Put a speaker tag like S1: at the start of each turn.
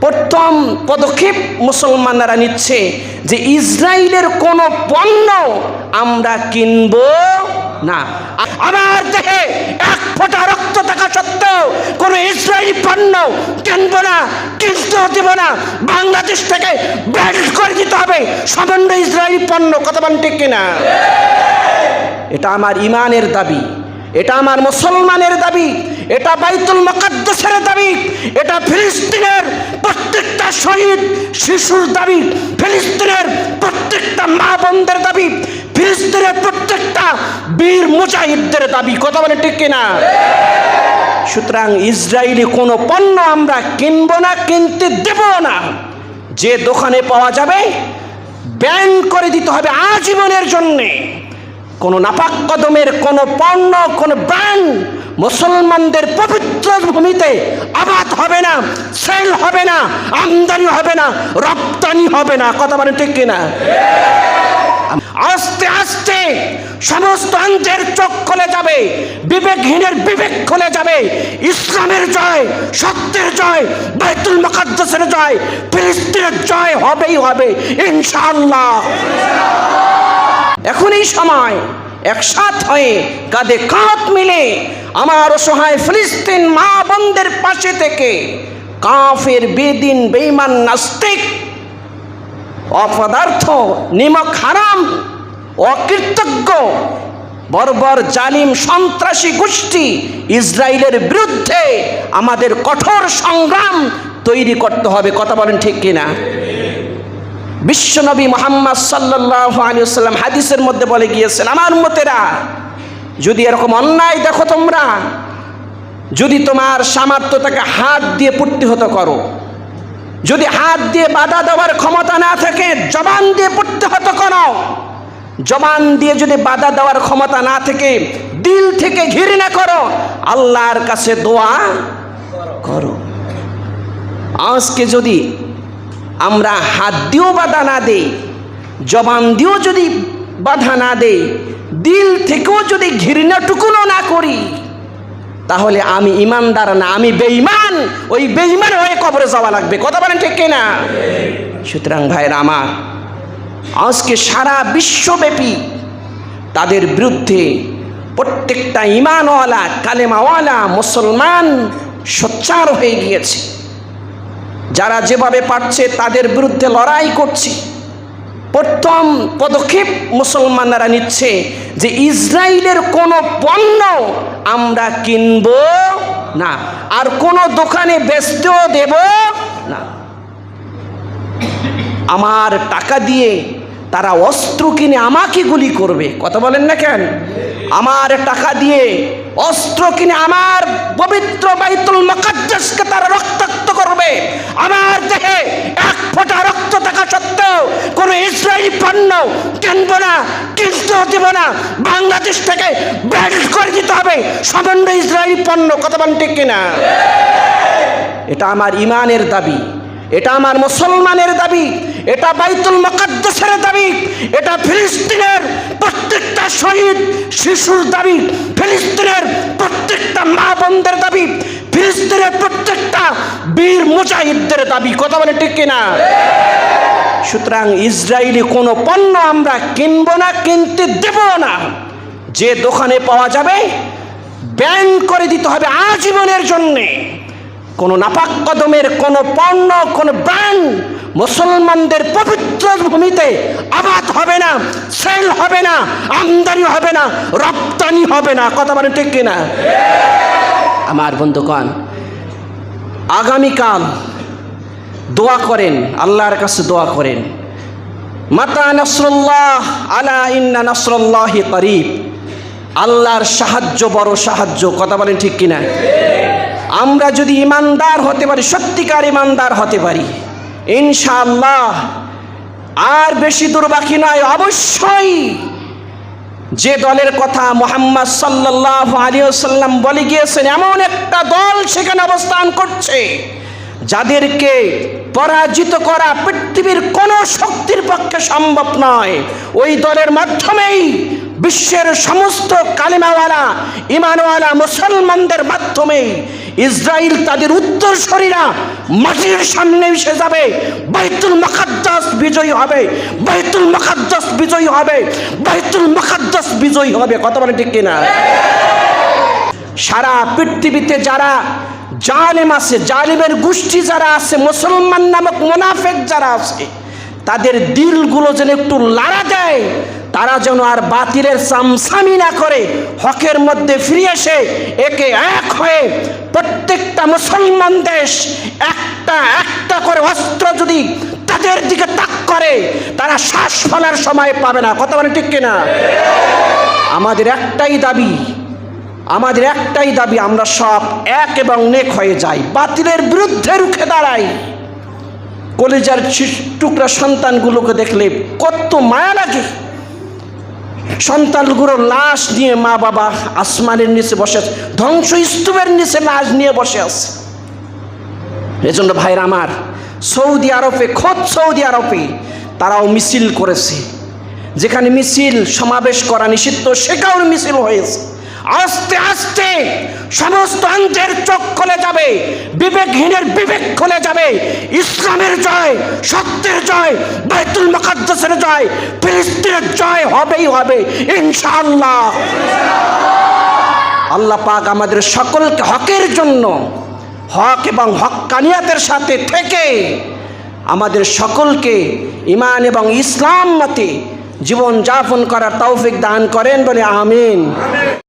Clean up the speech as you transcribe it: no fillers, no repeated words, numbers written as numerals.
S1: প্রথম পদক্ষেপ মুসলমানরা নিচ্ছে যে ইসরায়েলের কোনো পণ্য আমরা কিনব না। আমার দেহে এক ফোঁটা রক্ত থাকা সত্ত্বেও কোনো ইসরায়েলি পণ্য কিনব না, কিনতেও দেব না। বাংলাদেশ থেকে ব্যান করে দিতে হবে সামান্য ইসরায়েলি পণ্য। কথা বলেন ঠিক কিনা? এটা আমার ইমানের দাবি, এটা আমার মুসলমানের দাবি, এটা বাইতুল মুকাদ্দাসের দাবি, এটা ফিলিস্তিনের প্রত্যেকটা শহীদ শিশুর দাবি, ফিলিস্তিনের প্রত্যেকটা মা বোনদের দাবি, ফিলিস্তিনের প্রত্যেকটা বীর মুজাহিদদের দাবি। কথা বলে ঠিক কিনা? সুতরাং ইসরায়েলি কোনো পণ্য আমরা কিনব না, কিনতে দেব না। যে দোকানে পাওয়া যাবে ব্যান করে দিতে হবে আজীবনের জন্যে। কোনো নাপাক কদমের কোনো পণ্য, কোনো ব্র্যান্ড মুসলমানদের পবিত্র ভূমিতে আবাদ হবে না, সেল হবে না, আমদানি হবে না, রপ্তানি হবে না। কথা বলেন ঠিক কিনা? আস্তে আস্তে সমস্ত অন্ধের চোখ খুলে যাবে, বিবেকহীনের বিবেক খুলে যাবে। ইসলামের জয়, সত্যের জয়, বাইতুল মুকাদ্দাসের জয়, ফিলিস্তিনের জয় হবেই হবে ইনশাআল্লাহ। এখন এই সময় একসাথ হয়ে কাঁধে কাঁধ মিলে আমার অসহায় ফিলিস্তিন মা বোনদের পাশে থেকে কাফের, বেদিন, বেঈমান, নাস্তিক, অপদার্থ, নিমক হারাম, অকৃতজ্ঞ, বর্বর, জালিম, সন্ত্রাসী গোষ্ঠী ইসরায়েলের বিরুদ্ধে আমাদের কঠোর সংগ্রাম তৈরি করতে হবে। কথা বলেন ঠিক কিনা? বিশ্বনবী মুহাম্মদ সাল্লাল্লাহু আলাইহি ওয়াসাল্লাম হাদিসের মধ্যে বলে গিয়েছেন, আমার উম্মতেরা যদি এরকম অন্যায় দেখো, তোমরা যদি তোমার সামর্থ্য থাকে হাত দিয়ে প্রতিহত করো, যদি হাত দিয়ে বাধা দেওয়ার ক্ষমতা না থাকে জবান দিয়ে প্রতিহত করো, জবান দিয়ে যদি বাধা দেওয়ার ক্ষমতা না থাকে দিল থেকে ঘৃণা করো, আল্লাহর কাছে দোয়া করো। আজকে যদি আমরা হাত দিয়েও বাধা না দেই, জবান দিয়েও যদি বাধা না দেই, দিল থেকেও যদি ঘৃণাটুকুনও না করি, তাহলে আমি ইমানদার না, আমি বেঈমান। ওই বেঈমান হয়ে কবরে যাওয়া লাগবে। কথা বলেন ঠিক কিনা? সুতরাং ভাইরা আমার, আজকে সারা বিশ্বব্যাপী তাদের বিরুদ্ধে প্রত্যেকটা ইমানওয়ালা, কালেমাওয়ালা মুসলমান সোচ্চার হয়ে গিয়েছে। যারা যেভাবে পারছে তাদের বিরুদ্ধে লড়াই করছে। প্রথম পদক্ষেপ মুসলমানরা নিচ্ছে যে ইসরায়েলের কোনো পণ্য আমরা কিনব না, আর কোনো দোকানে বেচতেও দেব না। আমার টাকা দিয়ে তারা অস্ত্র কিনে আমাকে গুলি করবে। কথা বলেন না কেন? আমার টাকা দিয়ে অস্ত্র কিনে আমার পবিত্র বাইতুল মুকাদ্দাসকে তারা রক্তাক্ত করবে। আমার দেহে এক ফোঁটা রক্ত থাকা সত্ত্বেও কোনো ইসরায়েলি পণ্য কিনব না, কিনতেও দেব না। বাংলাদেশ থেকে ব্যান করে দিতে হবে সামান্য ইসরায়েলি পণ্য। কথা বলেন ঠিক কিনা? এটা আমার ইমানের দাবি, এটা আমার মুসলমানের দাবি, এটা বাইতুল মুকাদ্দাসের দাবি, এটা ফিলিস্তিনের প্রত্যেকটা শহীদ শিশুর দাবি, ফিলিস্তিনের প্রত্যেকটা মা বোনদের দাবি, ফিলিস্তিনের প্রত্যেকটা বীর মুজাহিদদের দাবি। কথা বলে ঠিক কিনা? সুতরাং ইসরায়েলি কোনো পণ্য আমরা কিনব না, কিনতে দেব না। যে দোকানে পাওয়া যাবে ব্যান করে দিতে হবে আজীবনের জন্যে। কোনো নাপাক কদমের কোনো পণ্য, কোনো ব্র্যান্ড মুসলমানদের পবিত্র ভূমিতে আবাদ হবে না, সেল হবে না, আমদানি হবে না, রপ্তানি হবে না। কথা বলেন ঠিক কিনা? আমার বন্ধুগণ, আগামীকাল দোয়া করেন, আল্লাহর কাছে দোয়া করেন, মাতা নাসরুল্লাহ, আলা ইন্না নাসরুল্লাহি করিব। আল্লাহর সাহায্য বড় সাহায্য। কথা বলেন ঠিক কিনা? আমরা যদি ইমানদার হতে পারি, সত্যিকার ইমানদার হতে পারি, ইনশাআল্লাহ আর বেশি দূর বাকি নয়। অবশ্যই যে দলের কথা মুহাম্মদ সাল্লাল্লাহু আলাইহি ওয়াসাল্লাম বলে গিয়েছেন, এমন একটা দল সেখানে অবস্থান করছে যাদেরকে পরাজিত করা পৃথিবীর কোনো শক্তির পক্ষে সম্ভব নয়। ওই দলের মাধ্যমেই বিশ্বের সমস্ত কালিমাওয়ালা ঈমানওয়ালা মুসলমানদের মাধ্যমে ইসরাইল তাদের উত্তরসূরিরা মাটির সামনে এসে যাবে, বাইতুল মুকাদ্দাস বিজয়ী হবে, বাইতুল মুকাদ্দাস বিজয়ী হবে, বাইতুল মুকাদ্দাস বিজয়ী হবে। কথা বলে ঠিক কিনা? সারা পৃথিবীতে যারা জালেম আছে, জালিমের গোষ্ঠী যারা আছে, মুসলমান নামক মুনাফিক যারা আছে, তাদের দিলগুলো যেন একটু লাড়া দেয়, তারা যেন আর বাতিলের চামচামি না করে হকের মধ্যে ফিরে এসে একে এক হয়ে প্রত্যেকটা মুসলমান দেশ একটা একটা করে অস্ত্র যদি তাদের দিকে তাক করে, তারা শ্বাস ফেলার সময় পাবে না। কথা বলে ঠিক কিনা? আমাদের একটাই দাবি, আমাদের একটাই দাবি, আমরা সব এক এবং নেক হয়ে যাই, বাতিলের বিরুদ্ধে রুখে দাঁড়াই। কলিজার টুকরা সন্তানগুলোকে দেখলে কত মায়া লাগে। সন্তানগুলোর লাশ নিয়ে মা বাবা আসমানের নিচে বসে আছে, ধ্বংসস্তূপের নিচে লাশ নিয়ে বসে আছে। এজন্য ভাইরা আমার, সৌদি আরবে, খোদ সৌদি আরবে তারাও মিছিল করেছে। যেখানে মিছিল সমাবেশ করা নিষিদ্ধ, সেখানেও মিছিল হয়েছে। আস্তে আস্তে সমস্ত অন্ধের চোখ খুলে যাবে, বিবেকহীনের বিবেক খুলে যাবে। ইসলামের জয়, সত্যের জয়, বাইতুল মুকাদ্দাসের জয়, ফিলিস্তিনের জয় হবেই হবে ইনশাআল্লাহ। আল্লাহ পাক আমাদের সকলকে হকের জন্য, হক এবং হক্কানিয়াতের সাথে থেকে আমাদের সকলকে ঈমান এবং ইসলাম মতে জীবন যাপন করার তৌফিক দান করেন বলে আমিন।